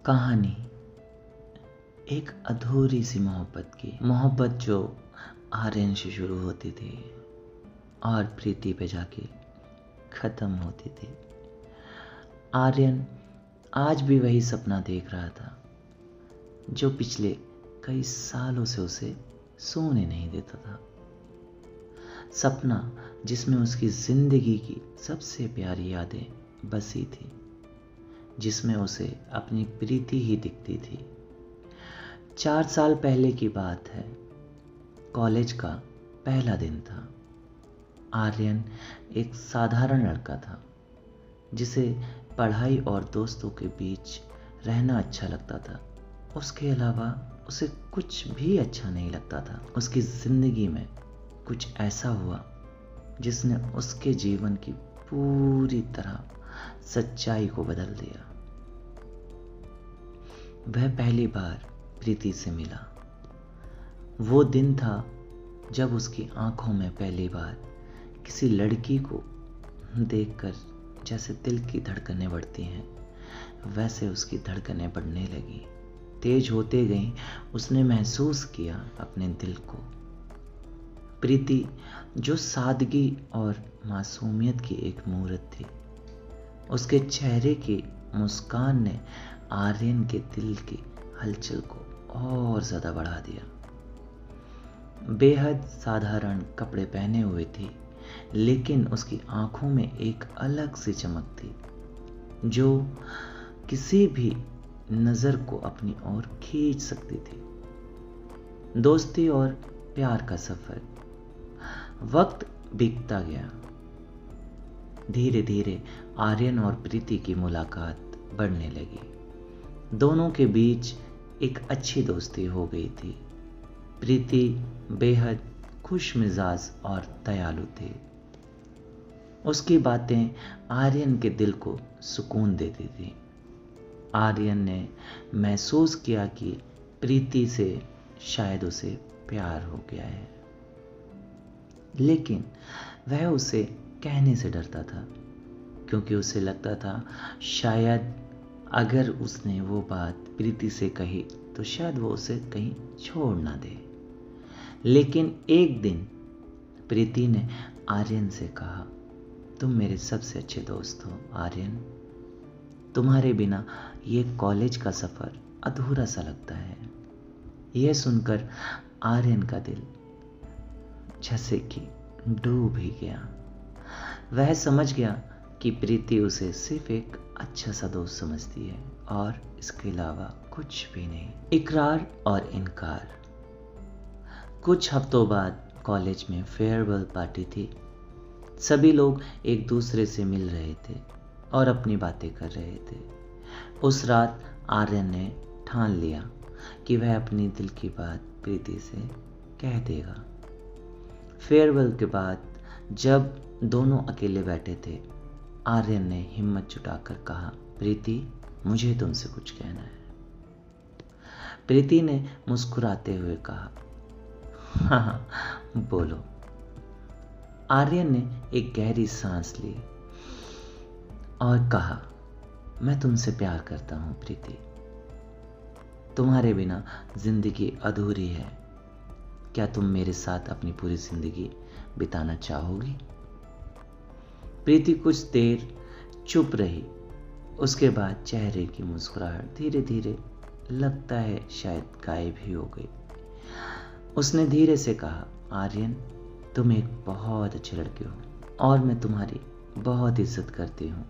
कहानी एक अधूरी सी मोहब्बत की, मोहब्बत जो आर्यन से शुरू होती थी और प्रीति पे जाके खत्म होती थी। आर्यन आज भी वही सपना देख रहा था जो पिछले कई सालों से उसे सोने नहीं देता था। सपना जिसमें उसकी जिंदगी की सबसे प्यारी यादें बसी थी, जिसमें उसे अपनी प्रीति ही दिखती थी। 4 साल पहले की बात है। कॉलेज का पहला दिन था। आर्यन एक साधारण लड़का था जिसे पढ़ाई और दोस्तों के बीच रहना अच्छा लगता था। उसके अलावा उसे कुछ भी अच्छा नहीं लगता था। उसकी जिंदगी में कुछ ऐसा हुआ जिसने उसके जीवन की पूरी तरह सच्चाई को बदल दिया। वह पहली बार प्रीति से मिला। वो दिन था जब उसकी आंखों में पहली बार किसी लड़की को देखकर जैसे दिल की धड़कनें बढ़ती हैं, वैसे उसकी धड़कनें बढ़ने लगी। तेज होते गईं। उसने महसूस किया अपने दिल को। प्रीति जो सादगी और मासूमियत की एक मूर्त थी, उसके चेहरे की मुस्कान ने आर्यन के दिल की हलचल को और ज्यादा बढ़ा दिया। बेहद साधारण कपड़े पहने हुए थी, लेकिन उसकी आंखों में एक अलग सी चमक थी जो किसी भी नजर को अपनी ओर खींच सकती थी। दोस्ती और प्यार का सफर। वक्त बीतता गया। धीरे धीरे आर्यन और प्रीति की मुलाकात बढ़ने लगी। दोनों के बीच एक अच्छी दोस्ती हो गई थी। प्रीति बेहद खुश मिजाज और दयालु थी। उसकी बातें आर्यन के दिल को सुकून देती थी। आर्यन ने महसूस किया कि प्रीति से शायद उसे प्यार हो गया है, लेकिन वह उसे कहने से डरता था, क्योंकि उसे लगता था शायद अगर उसने वो बात प्रीति से कही तो शायद वो उसे कहीं छोड़ ना दे। लेकिन एक दिन प्रीति ने आर्यन से कहा, तुम मेरे सबसे अच्छे दोस्त हो आर्यन। तुम्हारे बिना ये कॉलेज का सफर अधूरा सा लगता है। यह सुनकर आर्यन का दिल जैसे कि डूब ही गया। वह समझ गया कि प्रीति उसे सिर्फ एक अच्छा सा दोस्त समझती है और इसके अलावा कुछ भी नहीं। इकरार और इनकार। कुछ हफ्तों बाद कॉलेज में फेयरवेल पार्टी थी। सभी लोग एक दूसरे से मिल रहे थे और अपनी बातें कर रहे थे। उस रात आर्यन ने ठान लिया कि वह अपनी दिल की बात प्रीति से कह देगा। फेयरवेल के बाद जब दोनों अकेले बैठे थे, आर्यन ने हिम्मत जुटाकर कहा, प्रीति, मुझे तुमसे कुछ कहना है। प्रीति ने मुस्कुराते हुए कहा, हाँ, बोलो। आर्यन ने एक गहरी सांस ली और कहा, मैं तुमसे प्यार करता हूं प्रीति। तुम्हारे बिना जिंदगी अधूरी है। क्या तुम मेरे साथ अपनी पूरी जिंदगी बिताना चाहोगी? प्रीति कुछ देर चुप रही। उसके बाद चेहरे की मुस्कुराहट धीरे धीरे लगता है शायद गायब ही हो गई। उसने धीरे से कहा, आर्यन, तुम एक बहुत अच्छे लड़के हो और मैं तुम्हारी बहुत इज्जत करती हूँ,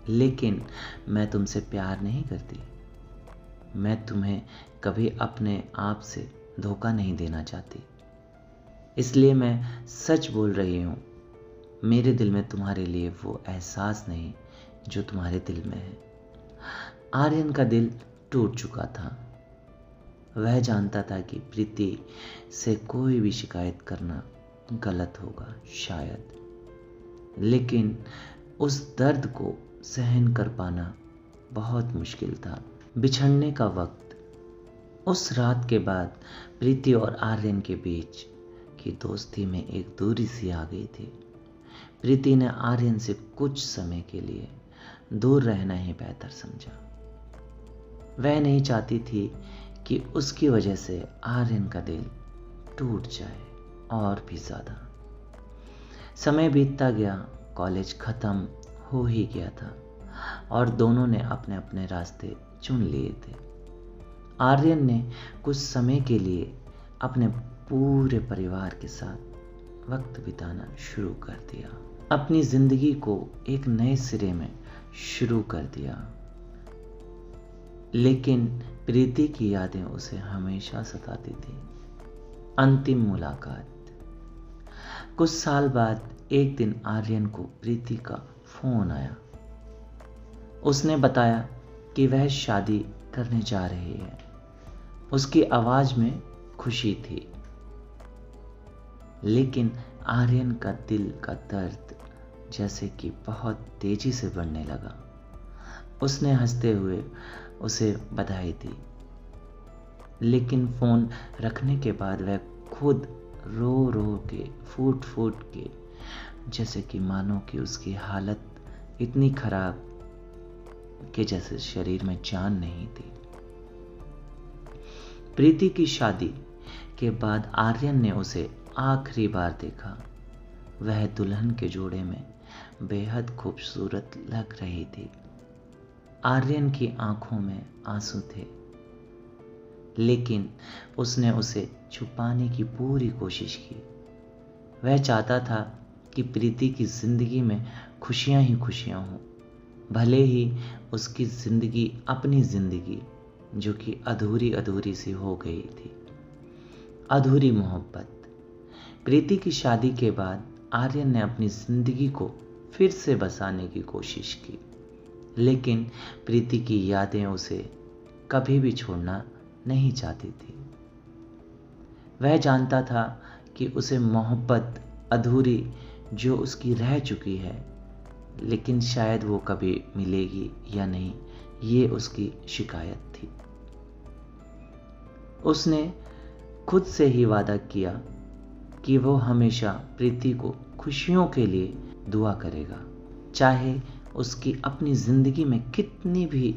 लेकिन मैं तुमसे प्यार नहीं करती। मैं तुम्हें कभी अपने आप से धोखा नहीं देना चाहती, इसलिए मैं सच बोल रही हूँ। मेरे दिल में तुम्हारे लिए वो एहसास नहीं जो तुम्हारे दिल में है। आर्यन का दिल टूट चुका था। वह जानता था कि प्रीति से कोई भी शिकायत करना गलत होगा शायद, लेकिन उस दर्द को सहन कर पाना बहुत मुश्किल था। बिछड़ने का वक्त। उस रात के बाद प्रीति और आर्यन के बीच की दोस्ती में एक दूरी सी आ गई थी। प्रीति ने आर्यन से कुछ समय के लिए दूर रहना ही बेहतर समझा। वह नहीं चाहती थी कि उसकी वजह से आर्यन का दिल टूट जाए और भी ज़्यादा। समय बीतता गया, कॉलेज ख़त्म हो ही गया था और दोनों ने अपने अपने रास्ते चुन लिए थे। आर्यन ने कुछ समय के लिए अपने पूरे परिवार के साथ वक्त बिताना शुरू कर दिया, अपनी जिंदगी को एक नए सिरे में शुरू कर दिया। लेकिन प्रीति की यादें उसे हमेशा सताती थी। अंतिम मुलाकात। कुछ साल बाद एक दिन आर्यन को प्रीति का फोन आया। उसने बताया कि वह शादी करने जा रही है। उसकी आवाज में खुशी थी, लेकिन आर्यन का दिल का दर्द जैसे कि बहुत तेजी से बढ़ने लगा। उसने हंसते हुए उसे बधाई दी, लेकिन फोन रखने के बाद वह खुद रो रो के, फूट फूट के, जैसे कि मानो कि उसकी हालत इतनी खराब कि जैसे शरीर में जान नहीं थी। प्रीति की शादी के बाद आर्यन ने उसे आखिरी बार देखा। वह दुल्हन के जोड़े में बेहद खूबसूरत लग रही थी। आर्यन की आंखों में आंसू थे, लेकिन उसने उसे छुपाने की पूरी कोशिश की। वह चाहता था कि प्रीति की जिंदगी में खुशियां ही खुशियां हों, भले ही उसकी जिंदगी अपनी जिंदगी जो कि अधूरी अधूरी सी हो गई थी, अधूरी मोहब्बत। प्रीति की शादी के बाद आर्यन ने अपनी जिंदगी को फिर से बसाने की कोशिश की, लेकिन प्रीति की यादें उसे कभी भी छोड़ना नहीं चाहती थी। वह जानता था कि उसे मोहब्बत अधूरी जो उसकी रह चुकी है, लेकिन शायद वो कभी मिलेगी या नहीं, ये उसकी शिकायत थी। उसने खुद से ही वादा किया कि वो हमेशा प्रीति को खुशियों के लिए दुआ करेगा, चाहे उसकी अपनी जिंदगी में कितनी भी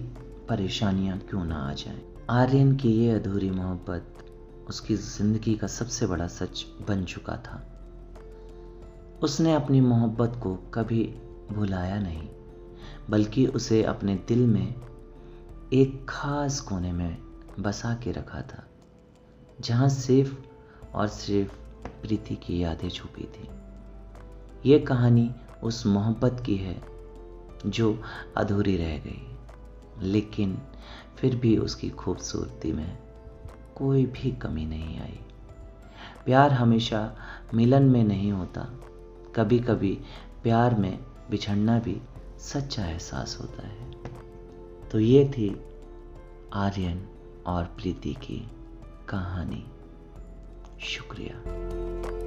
परेशानियां क्यों ना आ जाएं। आर्यन की ये अधूरी मोहब्बत उसकी जिंदगी का सबसे बड़ा सच बन चुका था। उसने अपनी मोहब्बत को कभी भुलाया नहीं, बल्कि उसे अपने दिल में एक खास कोने में बसा के रखा था, जहां सिर्फ और सिर्फ प्रीति की यादें छुपी थी। ये कहानी उस मोहब्बत की है जो अधूरी रह गई, लेकिन फिर भी उसकी खूबसूरती में कोई भी कमी नहीं आई। प्यार हमेशा मिलन में नहीं होता, कभी कभी प्यार में बिछड़ना भी सच्चा एहसास होता है। तो ये थी आर्यन और प्रीति की कहानी। शुक्रिया।